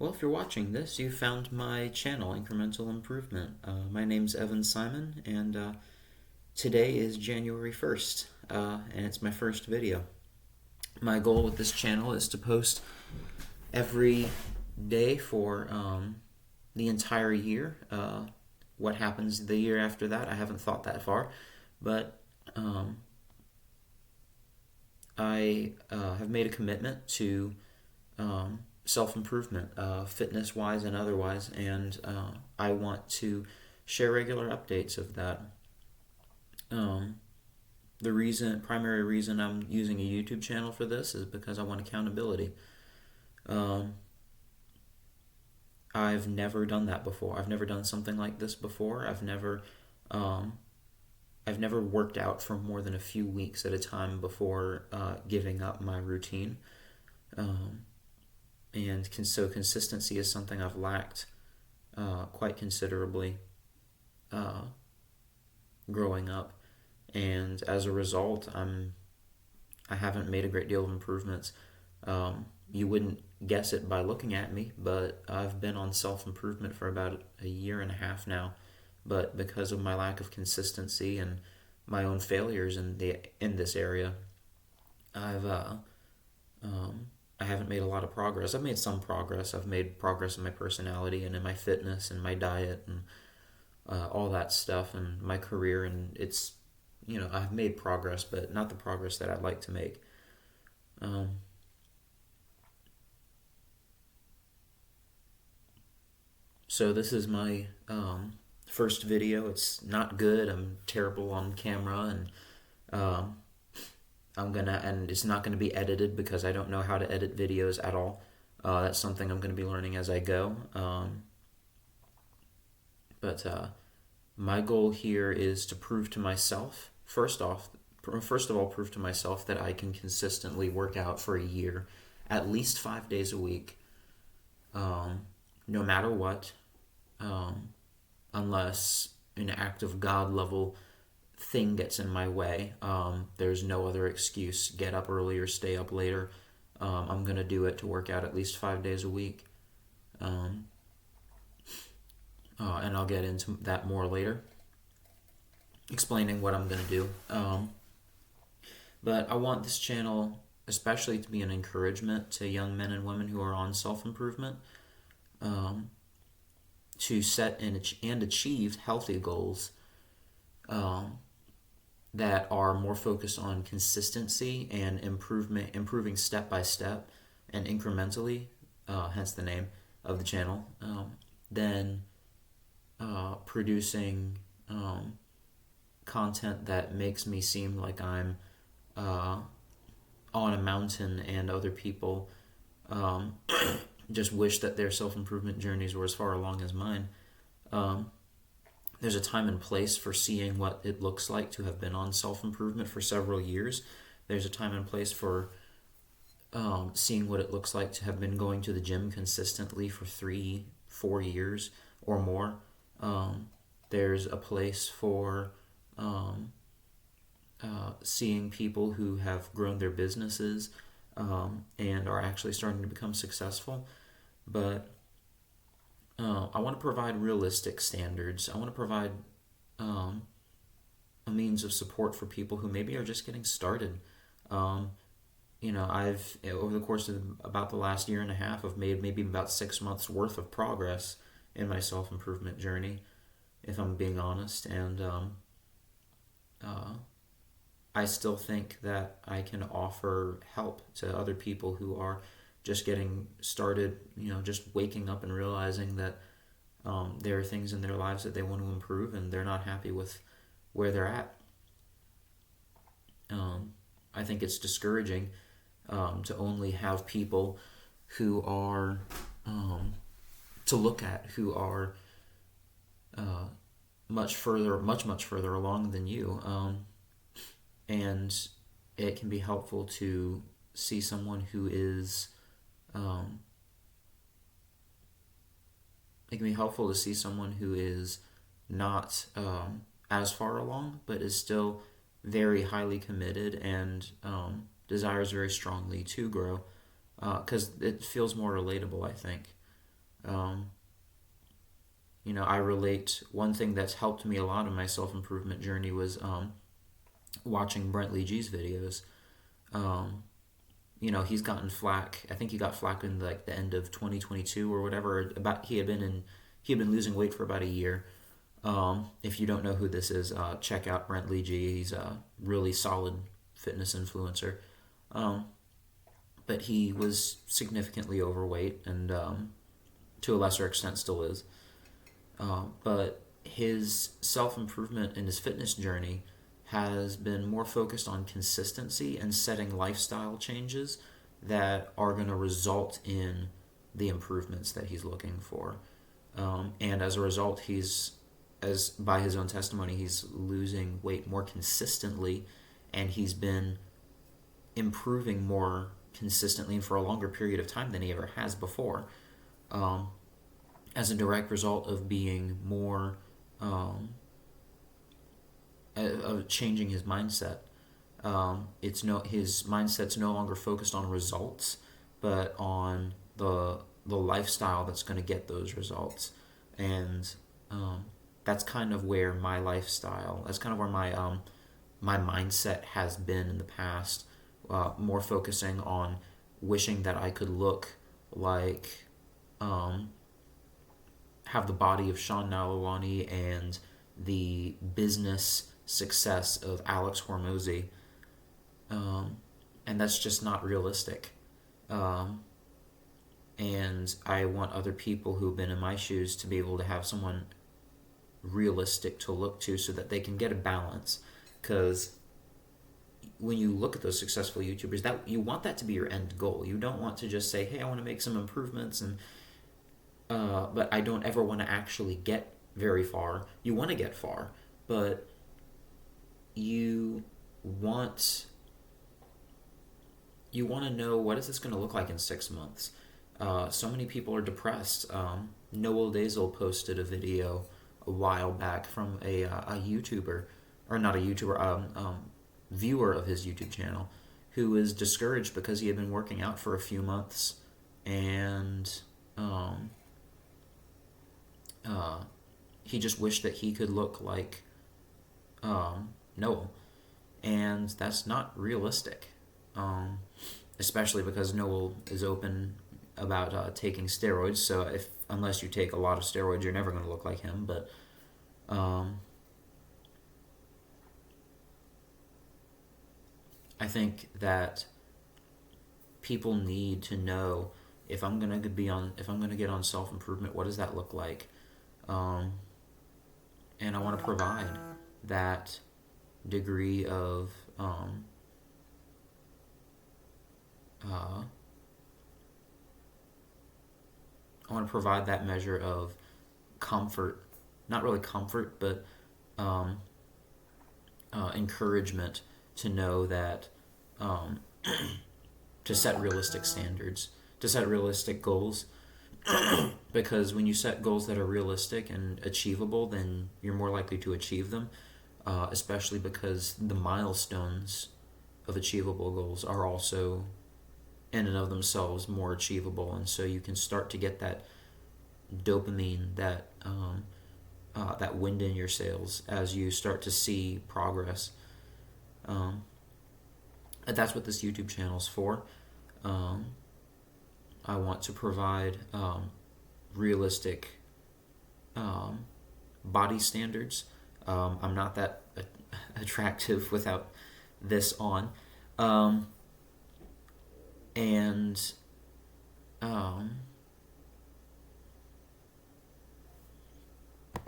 Well, if you're watching this, you found my channel, Incremental Improvement. My name's Evan Simon, and today is January 1st, and it's my first video. My goal with this channel is to post every day for the entire year. What happens the year after that, I haven't thought that far, but I have made a commitment to self-improvement, fitness-wise and otherwise, and I want to share regular updates of that. Primary reason I'm using a YouTube channel for this is because I want accountability. I've never done that before. I've never done something like this before. I've never worked out for more than a few weeks at a time before giving up my routine. So consistency is something I've lacked quite considerably growing up, and as a result, I haven't made a great deal of improvements. You wouldn't guess it by looking at me, but I've been on self-improvement for about a year and a half now. But because of my lack of consistency and my own failures in this area, I've I haven't made a lot of progress. I've made some progress. I've made progress in my personality and in my fitness and my diet and all that stuff and my career. And I've made progress, but not the progress that I'd like to make. So this is my first video. It's not good. I'm terrible on camera, and and it's not gonna be edited because I don't know how to edit videos at all. That's something I'm gonna be learning as I go. But my goal here is to prove to myself, first of all, prove to myself that I can consistently work out for a year, at least 5 days a week, no matter what, unless an act of God level thing gets in my way. There's no other excuse. Get up earlier, stay up later. I'm going to do it to work out at least 5 days a week. And I'll get into that more later, explaining what I'm going to do. But I want this channel especially to be an encouragement to young men and women who are on self-improvement, to set and achieve healthy goals that are more focused on consistency and improving step by step and incrementally, hence the name of the channel, than producing content that makes me seem like I'm on a mountain and other people just wish that their self-improvement journeys were as far along as mine. There's a time and place for seeing what it looks like to have been on self-improvement for several years. There's a time and place for seeing what it looks like to have been going to the gym consistently for 3-4 years or more. There's a place for seeing people who have grown their businesses and are actually starting to become successful. But I want to provide realistic standards. I want to provide a means of support for people who maybe are just getting started. I've, over the course of about the last year and a half, I've made maybe about 6 months worth of progress in my self-improvement journey, if I'm being honest. And I still think that I can offer help to other people who are just getting started, just waking up and realizing that there are things in their lives that they want to improve and they're not happy with where they're at. I think it's discouraging to only have people who are to look at who are much further along than you, and it can be helpful to see someone who is not as far along, but is still very highly committed and desires very strongly to grow, because it feels more relatable, I think. Um, I relate one thing that's helped me a lot in my self improvement journey was watching Brent Lee G's videos. Um, he's gotten flack. I think he got flack in like the end of 2022 or whatever. About he had been losing weight for about a year. If you don't know who this is, check out Brent Lee G. He's a really solid fitness influencer. Um, but he was significantly overweight and to a lesser extent still is. But his self improvement and his fitness journey has been more focused on consistency and setting lifestyle changes that are going to result in the improvements that he's looking for. And as a result, as by his own testimony, he's losing weight more consistently, and he's been improving more consistently and for a longer period of time than he ever has before. Um, as a direct result of being more of changing his mindset. His mindset's no longer focused on results, but on the lifestyle that's going to get those results, and that's kind of where my lifestyle. That's kind of where my mindset has been in the past. More focusing on wishing that I could look like have the body of Sean Nalawani and the business success of Alex Hormozy, and that's just not realistic. Um, and I want other people who've been in my shoes to be able to have someone realistic to look to so that they can get a balance. Because when you look at those successful YouTubers, that you want that to be your end goal. You don't want to just say, "Hey, I want to make some improvements," and but I don't ever want to actually get very far. You want to get far, but you want you want to know what is this going to look like in 6 months. So many people are depressed. Noel Dazel posted a video a while back from a YouTuber, or not a YouTuber, viewer of his YouTube channel, who was discouraged because he had been working out for a few months, and uh, he just wished that he could look like Noel, and that's not realistic. Um, Especially because Noel is open about taking steroids. So if unless you take a lot of steroids, you're never going to look like him. But um, I think that people need to know if I'm gonna get on self improvement, what does that look like? Um, and I want to provide that degree of uh, I want to provide that measure of comfort, not really comfort, but um, encouragement to know that um, to set realistic standards, to set realistic goals. Because when you set goals that are realistic and achievable, then you're more likely to achieve them, especially because the milestones of achievable goals are also in and of themselves more achievable, and so you can start to get that dopamine, that wind in your sails as you start to see progress. Um, and that's what this YouTube channel is for. Um, I want to provide realistic um, body standards. I'm not that attractive without this on. Um, and